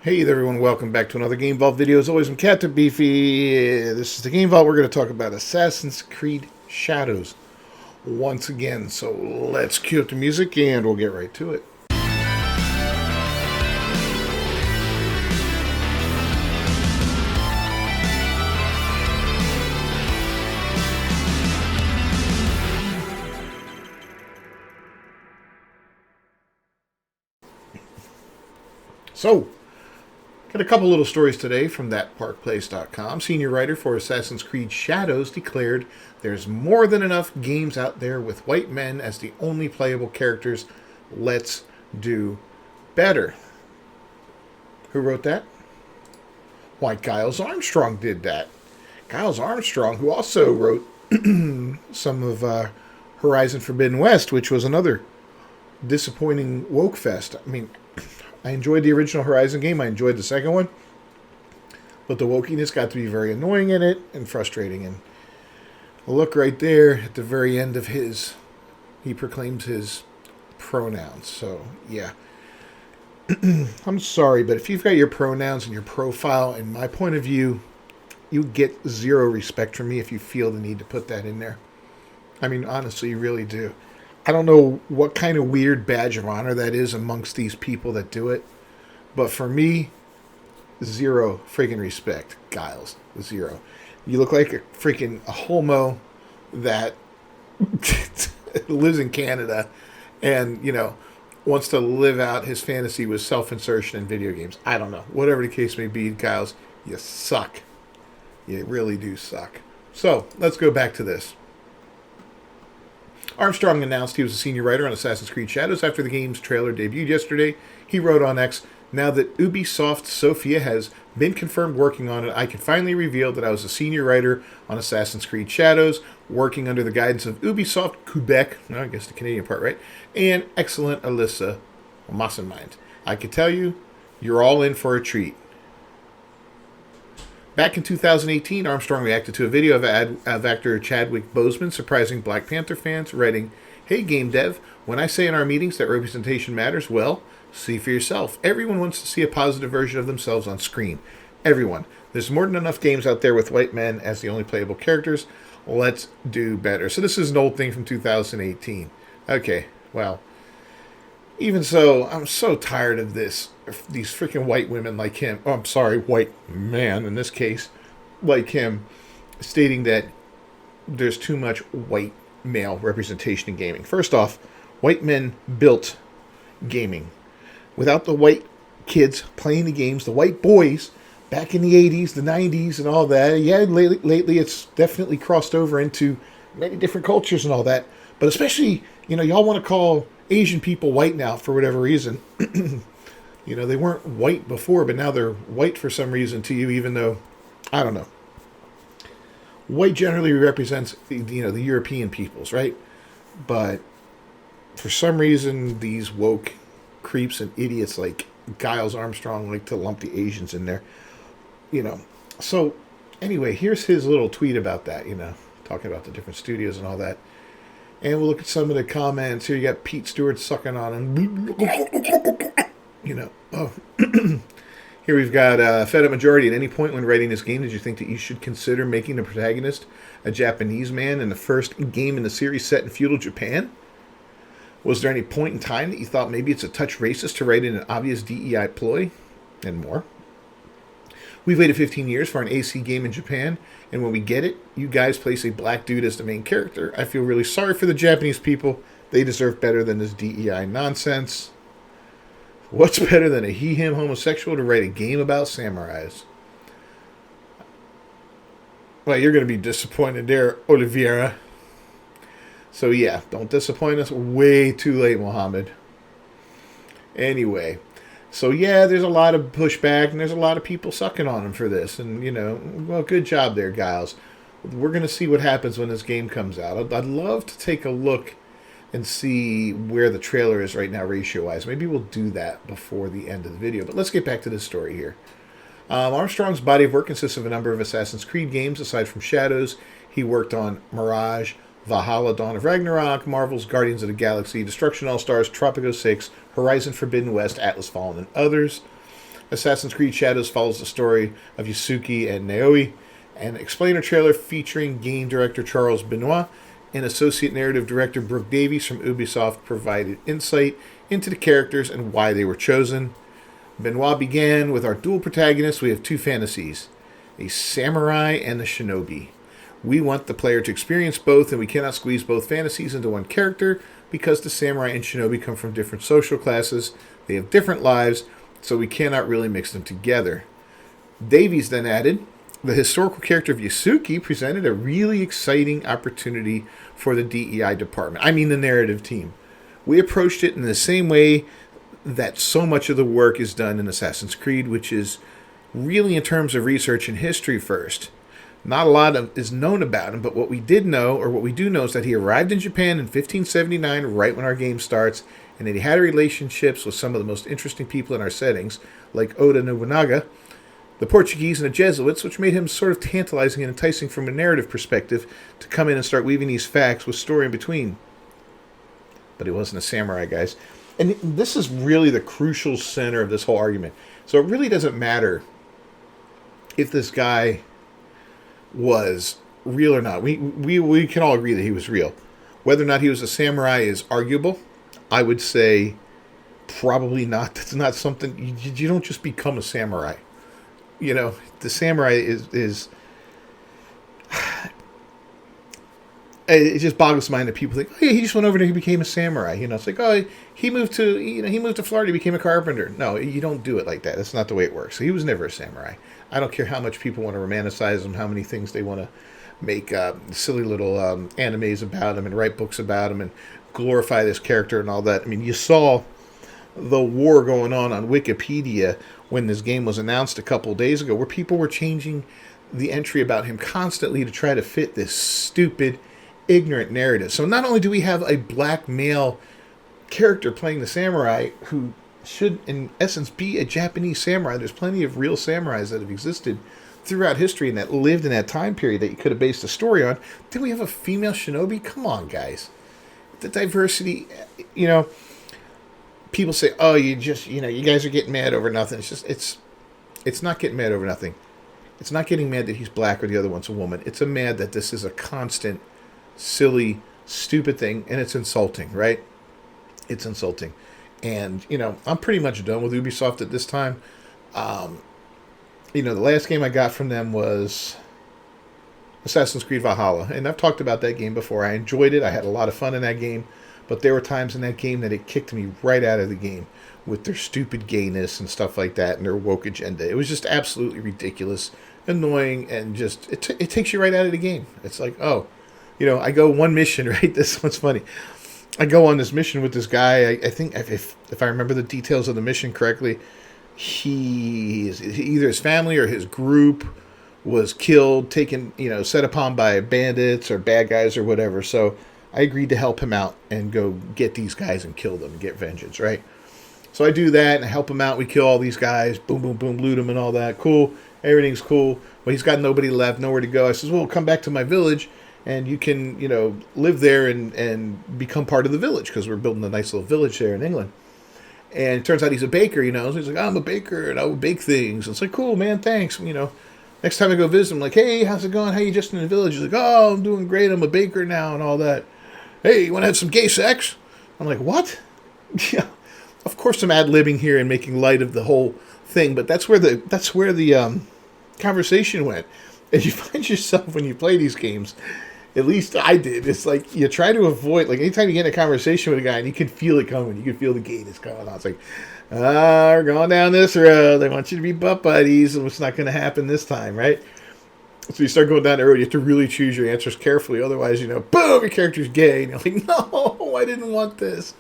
Hey there everyone, welcome back to another Game Vault video. As always, I'm Captain Beefy. This is the Game Vault. We're going to talk about Assassin's Creed Shadows once again. So let's cue up the music and we'll get right to it. So, got a couple little stories today from thatparkplace.com. Senior writer for Assassin's Creed Shadows declared there's more than enough games out there with white men as the only playable characters. Let's do better. Who wrote that? Why, Giles Armstrong did that. Giles Armstrong, who also wrote some of Horizon Forbidden West, which was another disappointing woke fest. I mean, I enjoyed the original Horizon game. I enjoyed the second one. But the wokiness got to be very annoying in it and frustrating. And look right there at the very end of he proclaims his pronouns. So, yeah. I'm sorry, but if you've got your pronouns in your profile, in my point of view, you get zero respect from me if you feel the need to put that in there. I mean, honestly, you really do. I don't know what kind of weird badge of honor that is amongst these people that do it. But for me, zero freaking respect. Giles, zero. You look like a homo that lives in Canada and, wants to live out his fantasy with self-insertion in video games. I don't know. Whatever the case may be, Giles, you suck. You really do suck. So, let's go back to this. Armstrong announced he was a senior writer on Assassin's Creed Shadows after the game's trailer debuted yesterday. He wrote on X, "Now that Ubisoft Sofia has been confirmed working on it, I can finally reveal that I was a senior writer on Assassin's Creed Shadows, working under the guidance of Ubisoft Quebec," I guess the Canadian part, right, "and excellent Alyssa Massenmind. I can tell you, you're all in for a treat." Back in 2018, Armstrong reacted to a video of actor Chadwick Boseman surprising Black Panther fans, writing, "Hey game dev, when I say in our meetings that representation matters, well, see for yourself. Everyone wants to see a positive version of themselves on screen. Everyone. There's more than enough games out there with white men as the only playable characters. Let's do better." So this is an old thing from 2018. Okay, well, even so, I'm so tired of this. These freaking white women like him. Oh, I'm sorry, white man in this case, like him, stating that there's too much white male representation in gaming. First off, white men built gaming. Without the white kids playing the games, the white boys back in the 80s, the 90s, and all that, yeah, lately it's definitely crossed over into many different cultures and all that. But especially, y'all want to call Asian people white now for whatever reason. They weren't white before, but now they're white for some reason to you, even though, I don't know. White generally represents, the European peoples, right? But for some reason, these woke creeps and idiots like Giles Armstrong like to lump the Asians in there. So, anyway, here's his little tweet about that, talking about the different studios and all that. And we'll look at some of the comments. Here you got Pete Stewart sucking on him. Oh. Here we've got Fed Up Majority. At any point when writing this game, did you think that you should consider making the protagonist a Japanese man in the first game in the series set in feudal Japan? Was there any point in time that you thought maybe it's a touch racist to write in an obvious DEI ploy? And more. We've waited 15 years for an AC game in Japan, and when we get it, you guys place a black dude as the main character. I feel really sorry for the Japanese people. They deserve better than this DEI nonsense. What's better than a he-him homosexual to write a game about samurais? Well, you're going to be disappointed there, Oliveira. So yeah, don't disappoint us way too late, Mohammed. Anyway. So yeah, there's a lot of pushback, and there's a lot of people sucking on him for this. And, well, good job there, Giles. We're going to see what happens when this game comes out. I'd love to take a look and see where the trailer is right now ratio-wise. Maybe we'll do that before the end of the video. But let's get back to this story here. Armstrong's body of work consists of a number of Assassin's Creed games. Aside from Shadows, he worked on Mirage, Valhalla, Dawn of Ragnarok, Marvel's Guardians of the Galaxy, Destruction All-Stars, Tropico 6, Horizon Forbidden West, Atlas Fallen, and others. Assassin's Creed Shadows follows the story of Yasuki and Naoi. An explainer trailer featuring game director Charles Benoit and associate narrative director Brooke Davies from Ubisoft provided insight into the characters and why they were chosen. Benoit began with our dual protagonists. We have two fantasies, a samurai and a shinobi. We want the player to experience both, and we cannot squeeze both fantasies into one character because the samurai and shinobi come from different social classes. They have different lives, so we cannot really mix them together. Davies then added, the historical character of Yasuki presented a really exciting opportunity for the DEI department. I mean the narrative team. We approached it in the same way that so much of the work is done in Assassin's Creed, which is really in terms of research and history first. Not a lot is known about him, but what we did know, or what we do know, is that he arrived in Japan in 1579, right when our game starts, and that he had relationships with some of the most interesting people in our settings, like Oda Nobunaga, the Portuguese, and the Jesuits, which made him sort of tantalizing and enticing from a narrative perspective to come in and start weaving these facts with story in between. But he wasn't a samurai, guys. And this is really the crucial center of this whole argument. So it really doesn't matter if this guy was real or not. We can all agree that he was real. Whether or not he was a samurai is arguable. I would say probably not. That's not something... You don't just become a samurai. You know, the samurai is it just boggles the mind that people think, oh yeah, he just went over there, he became a samurai. You know, it's like, oh, he moved to Florida, he became a carpenter. No, you don't do it like that. That's not the way it works. So he was never a samurai. I don't care how much people want to romanticize him, how many things they want to make silly little animes about him and write books about him and glorify this character and all that. I mean, you saw the war going on Wikipedia when this game was announced a couple of days ago, where people were changing the entry about him constantly to try to fit this stupid, ignorant narrative. So not only do we have a black male character playing the samurai who should, in essence, be a Japanese samurai. There's plenty of real samurais that have existed throughout history and that lived in that time period that you could have based a story on. Then we have a female shinobi? Come on, guys. The diversity, you know... People say, oh, you guys are getting mad over nothing. It's not getting mad over nothing. It's not getting mad that he's black or the other one's a woman. It's a mad that this is a constant, silly, stupid thing, and it's insulting, right? It's insulting. And, I'm pretty much done with Ubisoft at this time. The last game I got from them was Assassin's Creed Valhalla. And I've talked about that game before. I enjoyed it. I had a lot of fun in that game. But there were times in that game that it kicked me right out of the game with their stupid gayness and stuff like that and their woke agenda. It was just absolutely ridiculous, annoying, and just, it takes you right out of the game. It's like, I go one mission, right? This one's funny. I go on this mission with this guy. I think if I remember the details of the mission correctly, either his family or his group was killed, taken, set upon by bandits or bad guys or whatever. So I agreed to help him out and go get these guys and kill them and get vengeance, right? So I do that and I help him out. We kill all these guys. Boom, boom, boom, loot them and all that. Cool. Everything's cool. But he's got nobody left, nowhere to go. I says, well, come back to my village and you can, live there and become part of the village because we're building a nice little village there in England. And it turns out he's a baker, So he's like, I'm a baker and I will bake things. And it's like, cool, man, thanks. Next time I go visit him, like, hey, how's it going? How you just in the village? He's like, oh, I'm doing great. I'm a baker now and all that. Hey, you want to have some gay sex? I'm like, what? Yeah, of course I'm ad-libbing here and making light of the whole thing, but that's where the conversation went. And you find yourself when you play these games, at least I did, it's like you try to avoid, like anytime you get in a conversation with a guy and you can feel it coming, you can feel the gayness coming on. It's like, we're going down this road. They want you to be butt buddies, and it's not going to happen this time, right? So you start going down the road, you have to really choose your answers carefully. Otherwise, boom, your character's gay. And you're like, no, I didn't want this.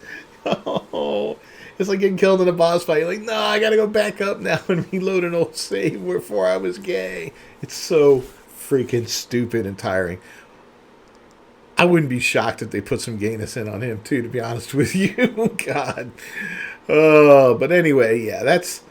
No. It's like getting killed in a boss fight. You're like, no, I got to go back up now and reload an old save before I was gay. It's so freaking stupid and tiring. I wouldn't be shocked if they put some gayness in on him, too, to be honest with you. God. Oh, but anyway, yeah, that's...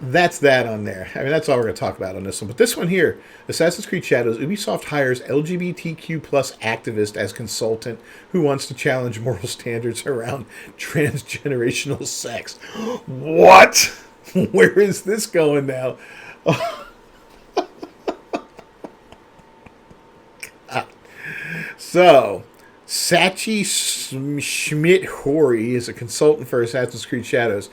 that's that on there. I mean, that's all we're going to talk about on this one. But this one here, Assassin's Creed Shadows, Ubisoft hires LGBTQ plus activist as consultant who wants to challenge moral standards around transgenerational sex. What? Where is this going now? So, Sachi Schmidt-Hori is a consultant for Assassin's Creed Shadows.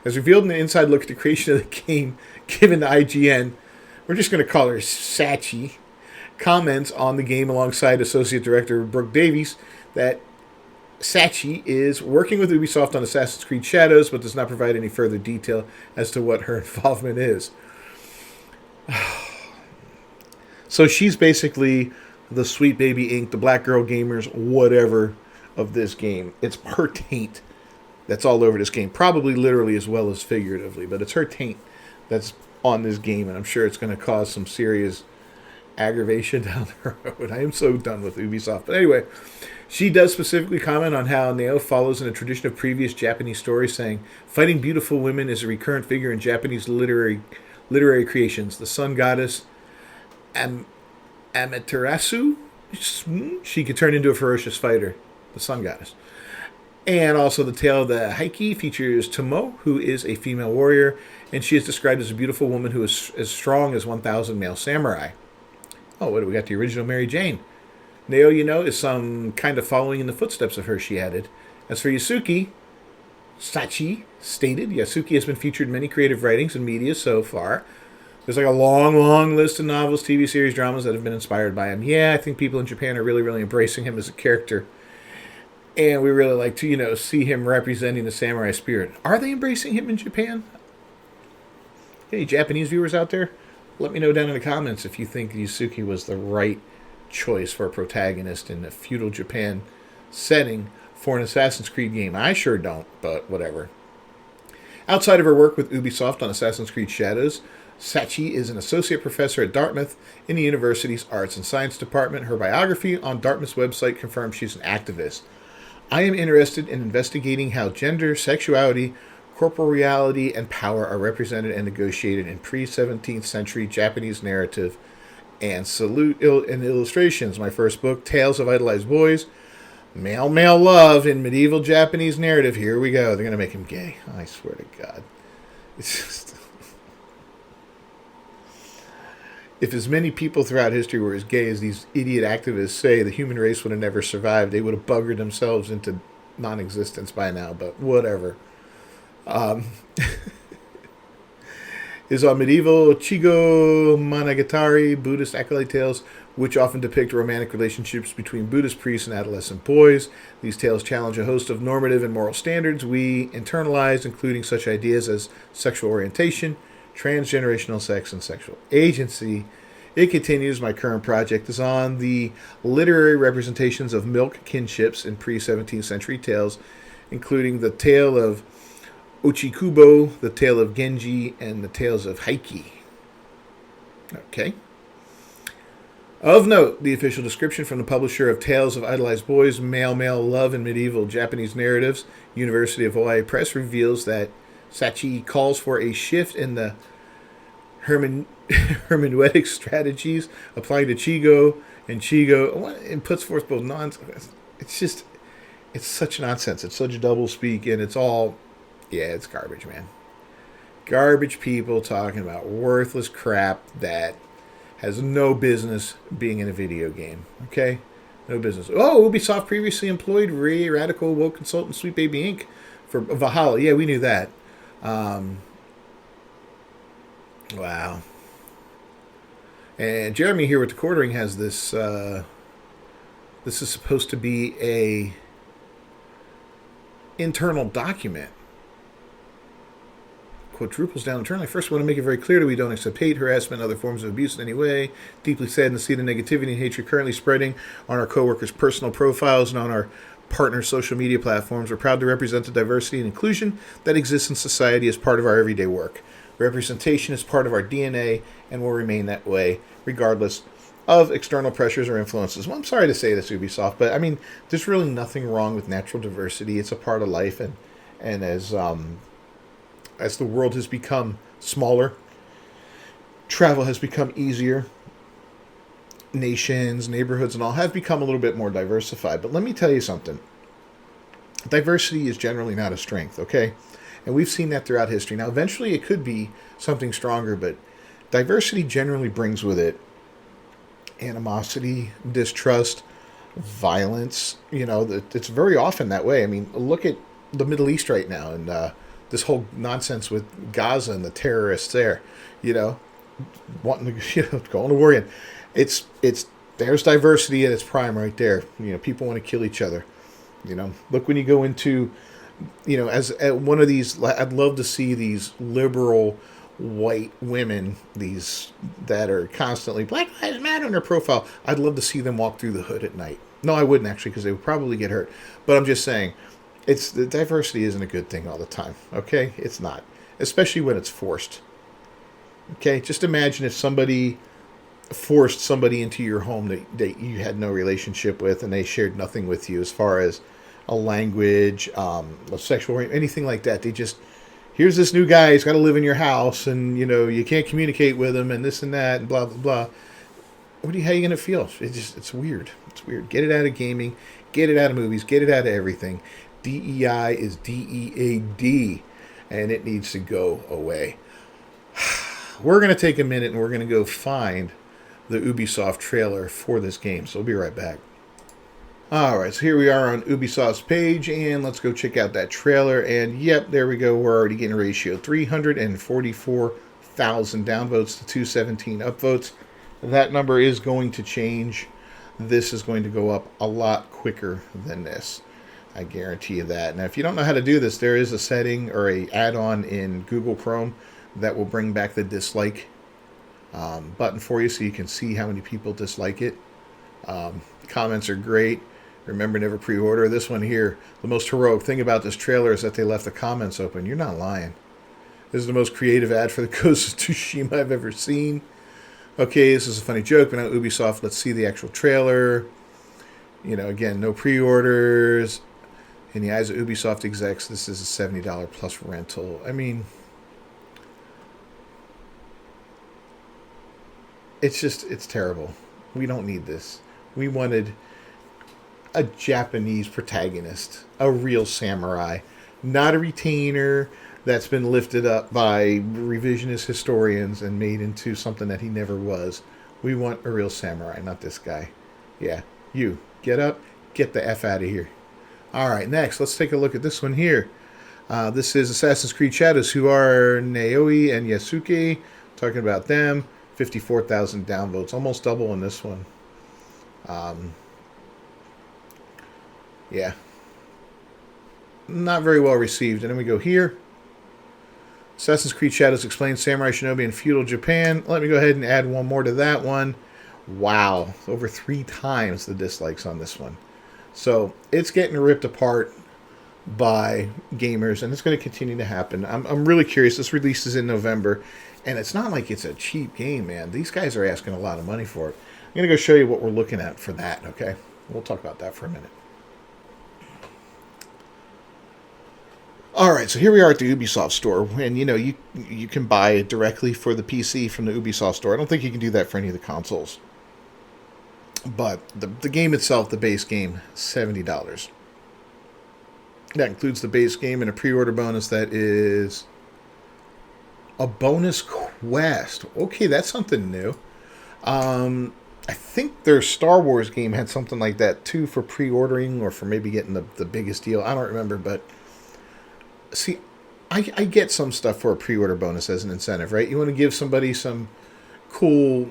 As revealed in the inside look at the creation of the game given to IGN, we're just going to call her Sachi, comments on the game alongside Associate Director Brooke Davies that Sachi is working with Ubisoft on Assassin's Creed Shadows, but does not provide any further detail as to what her involvement is. So she's basically the Sweet Baby Inc., the Black Girl Gamers, whatever of this game. It's her taint that's all over this game, probably literally as well as figuratively, but it's her taint that's on this game, and I'm sure it's going to cause some serious aggravation down the road. I am so done with Ubisoft. But anyway, she does specifically comment on how Neo follows in a tradition of previous Japanese stories, saying, fighting beautiful women is a recurrent figure in Japanese literary creations. The sun goddess Amaterasu, she could turn into a ferocious fighter, the sun goddess. And also the tale of the Heike features Tomo, who is a female warrior, and she is described as a beautiful woman who is as strong as 1,000 male samurai. Oh, what do we got? The original Mary Jane. Neo, is some kind of following in the footsteps of her, she added. As for Yasuki, Sachi stated, Yasuki has been featured in many creative writings and media so far. There's like a long, long list of novels, TV series, dramas that have been inspired by him. Yeah, I think people in Japan are really, really embracing him as a character. And we really like to, see him representing the samurai spirit. Are they embracing him in Japan? Any Japanese viewers out there? Let me know down in the comments if you think Yasuki was the right choice for a protagonist in a feudal Japan setting for an Assassin's Creed game. I sure don't, but whatever. Outside of her work with Ubisoft on Assassin's Creed Shadows, Sachi is an associate professor at Dartmouth in the university's Arts and Science Department. Her biography on Dartmouth's website confirms she's an activist. I am interested in investigating how gender, sexuality, corporeality, and power are represented and negotiated in pre-17th century Japanese narrative and illustrations. My first book, Tales of Idolized Boys, Male Love in Medieval Japanese Narrative. Here we go. They're going to make him gay. I swear to God. It's just... If as many people throughout history were as gay as these idiot activists say, the human race would have never survived. They would have buggered themselves into non-existence by now, but whatever. Is on medieval Chigo Monogatari Buddhist acolyte tales, which often depict romantic relationships between Buddhist priests and adolescent boys. These tales challenge a host of normative and moral standards we internalize, including such ideas as sexual orientation, transgenerational sex, and sexual agency. It continues, my current project is on the literary representations of milk kinships in pre-17th century tales, including the tale of Ochikubo, the tale of Genji, and the tales of Heike. Okay. Of note, the official description from the publisher of Tales of Idolized Boys, Male Love in Medieval Japanese Narratives, University of Hawaii Press, reveals that Sachi calls for a shift in the hermeneutic strategies applying to Chigo and puts forth both nonsense. It's such nonsense. It's such double speak, and it's all, it's garbage, man. Garbage people talking about worthless crap that has no business being in a video game. Okay? No business. Oh, Ubisoft previously employed radical woke consultant Sweet Baby Inc. for Valhalla. Yeah, we knew that. Wow. And Jeremy here with the quartering has this. This is supposed to be a internal document. Quadruples down internally. First, I want to make it very clear that we don't accept hate, harassment, and other forms of abuse in any way. Deeply saddened to see the negativity and hatred currently spreading on our coworkers' personal profiles and on our partner social media platforms. We're proud to represent the diversity and inclusion that exists in society as part of our everyday work. Representation is part of our DNA and will remain that way regardless of external pressures or influences. Well, I'm sorry to say this, Ubisoft, but I mean, there's really nothing wrong with natural diversity. It's a part of life, and as the world has become smaller. Travel has become easier. Nations, neighborhoods, and all have become a little bit more diversified. But let me tell you something. Diversity is generally not a strength, okay? And we've seen that throughout history. Now, eventually it could be something stronger, but diversity generally brings with it animosity, distrust, violence. You know, it's very often that way. I mean, look at the Middle East right now and this whole nonsense with Gaza and the terrorists there, you know, wanting to go on to war again. It's there's diversity at its prime right there. You know, people want to kill each other. You know, look when you go into, you know, as one of these, I'd love to see these liberal white women, these that are constantly Black Lives Matter on their profile. I'd love to see them walk through the hood at night. No, I wouldn't actually, because they would probably get hurt. But I'm just saying, it's the diversity isn't a good thing all the time. Okay, it's not, especially when it's forced. Okay, just imagine if somebody forced somebody into your home that you had no relationship with, and they shared nothing with you as far as a language, a sexual, anything like that. They just, here's this new guy, he's got to live in your house, and you know you can't communicate with him, and this and that, and blah blah blah. How are you gonna feel? It's weird. It's weird. Get it out of gaming, get it out of movies, get it out of everything. DEI is DEAD, and it needs to go away. We're gonna take a minute and we're gonna go find the Ubisoft trailer for this game. So we'll be right back. Alright, so here we are on Ubisoft's page, and let's go check out that trailer. And yep, there we go. We're already getting a ratio. 344,000 downvotes to 217 upvotes. That number is going to change. This is going to go up a lot quicker than this. I guarantee you that. Now, if you don't know how to do this, there is a setting or a add-on in Google Chrome that will bring back the dislike button for you, so you can see how many people dislike it. Comments are great. Remember, never pre-order. This one here, the most heroic thing about this trailer is that they left the comments open. You're not lying. This is the most creative ad for the Ghost of Tsushima I've ever seen. Okay, this is a funny joke, but now Ubisoft, let's see the actual trailer. You know, again, no pre-orders. In the eyes of Ubisoft execs, this is a $70 plus rental. I mean, it's terrible. We don't need this. We wanted a Japanese protagonist, a real samurai, not a retainer that's been lifted up by revisionist historians and made into something that he never was. We want a real samurai, not this guy. Yeah, you, get up, get the F out of here. All right, next, let's take a look at this one here. This is Assassin's Creed Shadows, who are Naoi and Yasuke. Talking about them. 54,000 downvotes, almost double in this one. Yeah. Not very well received. And then we go here. Assassin's Creed Shadows explains Samurai Shinobi in feudal Japan. Let me go ahead and add one more to that one. Wow. Over 3 times the dislikes on this one. So it's getting ripped apart by gamers, and it's going to continue to happen. I'm really curious. This releases in November, and it's not like it's a cheap game, man. These guys are asking a lot of money for it. I'm going to go show you what we're looking at for that, okay? We'll talk about that for a minute. All right, so here we are at the Ubisoft store, and you know you can buy it directly for the PC from the Ubisoft store. I don't think you can do that for any of the consoles. But the game itself, the base game, $70. That includes the base game and a pre-order bonus that is a bonus quest. Okay, that's something new. I think their Star Wars game had something like that too for pre-ordering or for maybe getting the biggest deal. I don't remember, but see, I get some stuff for a pre-order bonus as an incentive, right? You want to give somebody some cool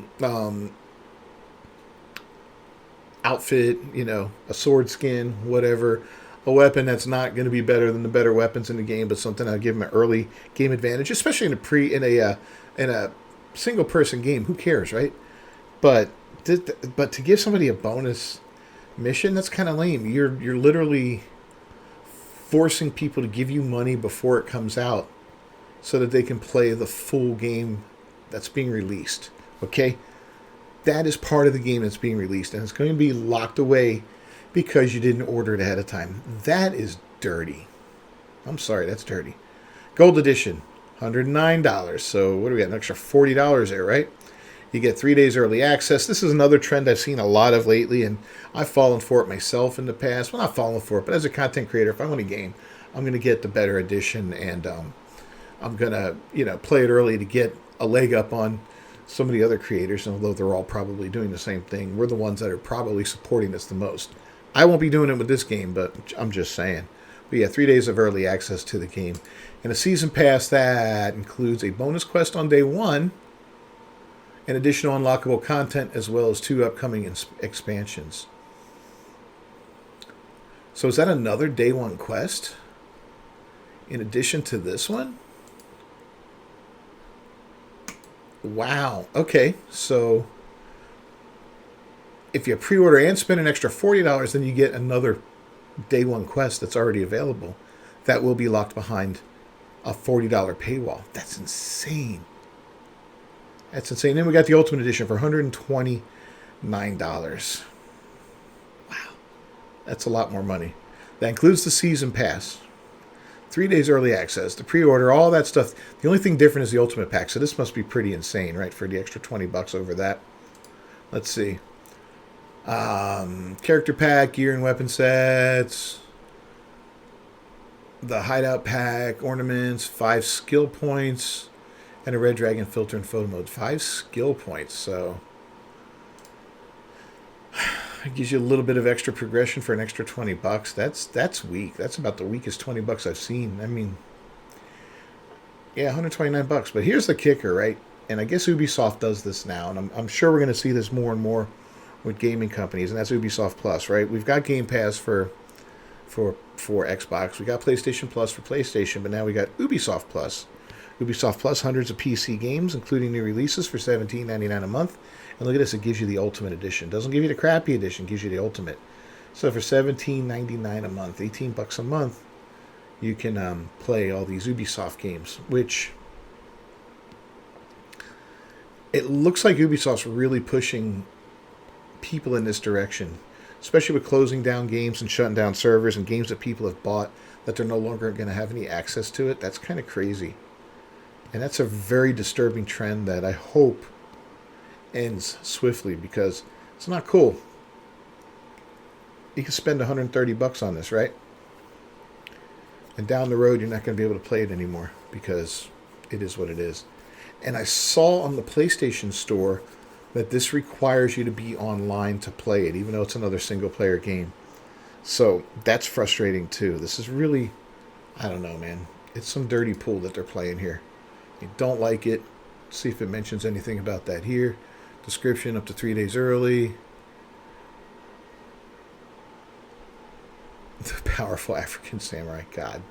outfit, you know, a sword skin, whatever, a weapon that's not going to be better than the better weapons in the game, but something that'll give them an early game advantage, especially in a single person game. Who cares, right? But to give somebody a bonus mission, that's kind of lame. You're literally forcing people to give you money before it comes out so that they can play the full game that's being released. Okay? That is part of the game that's being released, and it's going to be locked away because you didn't order it ahead of time. That is dirty. I'm sorry, that's dirty. Gold Edition, $109. So what do we got? An extra $40 there, right? You get 3 days early access. This is another trend I've seen a lot of lately, and I've fallen for it myself in the past. Well, not fallen for it, but as a content creator, if I want a game, I'm going to get the better edition, and I'm going to, play it early to get a leg up on some of the other creators, and although they're all probably doing the same thing, we're the ones that are probably supporting this the most. I won't be doing it with this game, but I'm just saying. But yeah, 3 days of early access to the game. And a season pass that includes a bonus quest on day one, and additional unlockable content, as well as 2 upcoming expansions. So is that another day one quest in addition to this one? Wow. Okay, so if you pre-order and spend an extra $40, then you get another day one quest that's already available that will be locked behind a $40 paywall. That's insane. That's insane. Then we got the Ultimate Edition for $129. Wow. That's a lot more money. That includes the season pass, 3 days early access, the pre-order, all that stuff. The only thing different is the Ultimate Pack. So this must be pretty insane, right? For the extra $20 over that. Let's see. Character pack, gear and weapon sets, the hideout pack, ornaments, 5 skill points, and a red dragon filter and photo mode. 5 skill points, so it gives you a little bit of extra progression for an extra $20. That's weak. That's about the weakest $20 I've seen. I mean, yeah, $129. But here's the kicker, right? And I guess Ubisoft does this now, and I'm sure we're going to see this more and more with gaming companies, and that's Ubisoft Plus, right? We've got Game Pass for Xbox. We got PlayStation Plus for PlayStation, but now we got Ubisoft Plus. Ubisoft Plus, hundreds of PC games, including new releases for $17.99 a month. And look at this, it gives you the Ultimate Edition. It doesn't give you the crappy edition, it gives you the Ultimate. So for $17.99 a month, $18 a month, you can play all these Ubisoft games, which it looks like Ubisoft's really pushing people in this direction, especially with closing down games and shutting down servers and games that people have bought that they're no longer going to have any access to it. That's kind of crazy. And that's a very disturbing trend that I hope ends swiftly, because it's not cool. You can spend $130 on this, right? And down the road, you're not going to be able to play it anymore because it is what it is. And I saw on the PlayStation Store that this requires you to be online to play it, even though it's another single-player game. So that's frustrating, too. This is really, I don't know, man. It's some dirty pool that they're playing here. I don't like it. See if it mentions anything about that here. Description, up to 3 days early. The powerful African samurai. God.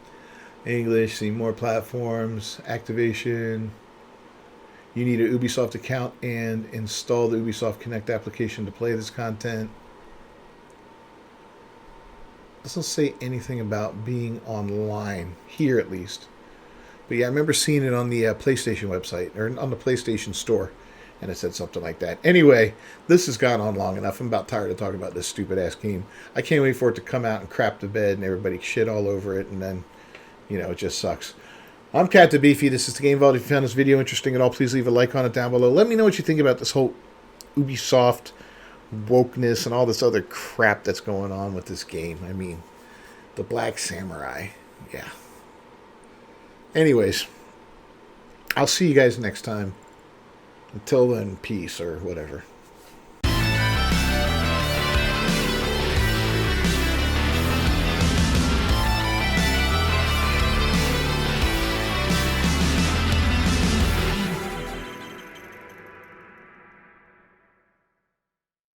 English, see more platforms. Activation. You need an Ubisoft account and install the Ubisoft Connect application to play this content. Doesn't say anything about being online, here at least. But yeah, I remember seeing it on the PlayStation website, or on the PlayStation Store, and it said something like that. Anyway, this has gone on long enough. I'm about tired of talking about this stupid-ass game. I can't wait for it to come out and crap the bed and everybody shit all over it, and then, it just sucks. I'm Captain Beefy. This is the Game Vault. If you found this video interesting at all, please leave a like on it down below. Let me know what you think about this whole Ubisoft wokeness and all this other crap that's going on with this game. I mean, the Black Samurai. Yeah. Anyways, I'll see you guys next time. Until then, peace or whatever.